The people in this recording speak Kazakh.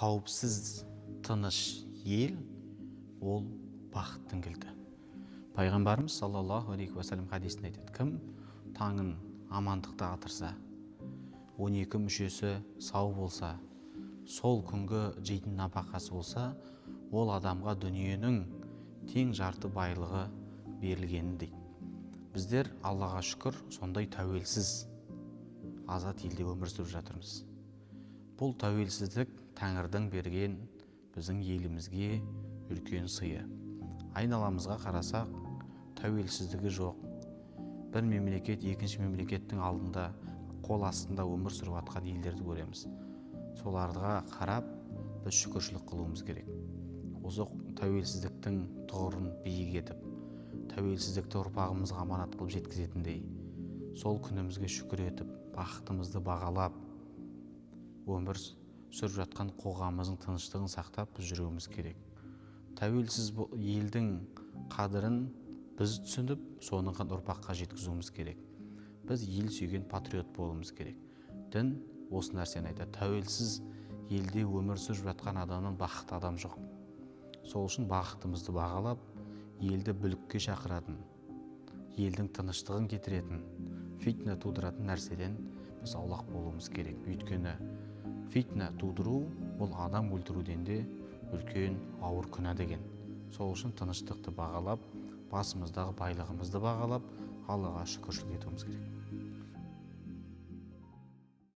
қауіпсіз тыныш ел ол бақыттың кілті. Пайғамбарымыз саллаллаху алейхи уассалам хадисінде айтады, кім таңын амандықта атырса, 12 мүшесі сау болса, сол күнгі жейтін нәпақасы болса, ол адамға дүниенің тең жарты байлығы берілгені дейді. Біздер Аллаға шүкір сондай тәуелсіз азат елде өмір сүріп жатырмыз. Бұл тәуелсіздік Тәңірдің берген біздің елімізге үлкен сыйы. Айналамызға қарасақ, тәуелсіздігі жоқ. Бір мемлекет екінші мемлекеттің алдында қол астында өмір сүріп жатқан елдерді көреміз. Соларға қарап біз шүкіршілік қылуымыз керек. Осы тәуелсіздіктің тұғырын биік етіп, тәуелсіздікті ұрпағымызға аманат қылып жеткізетіндей, сол күнімізге шүкір етіп, бақытымызды бағалап, өмір сүріп жатқан қоғамымыздың тыныштығын сақтап біз жүруіміз керек. Тәуелсіз елдің қадірін біз түсініп, соны ұрпаққа жеткізуіміз керек. Біз ел сүйген патриот болуымыз керек. Дін осы нәрсені айтады. Тәуелсіз елде өмір сүріп жатқан адамнан бақытты адам жоқ. Сол үшін бақытымызды бағалап, елді бүлікке шақыратын, елдің тыныштығын кетіретін, фитна тудыратын нәрседен біз аулақ болуымыз керек. Өйткені фитна тудыру ол адам өлтіруден де үлкен ауыр күнә деген. Сол үшін тыныштықты бағалап, басымыздағы байлығымызды бағалап, Аллаға шүкіршілік етуіміз керек.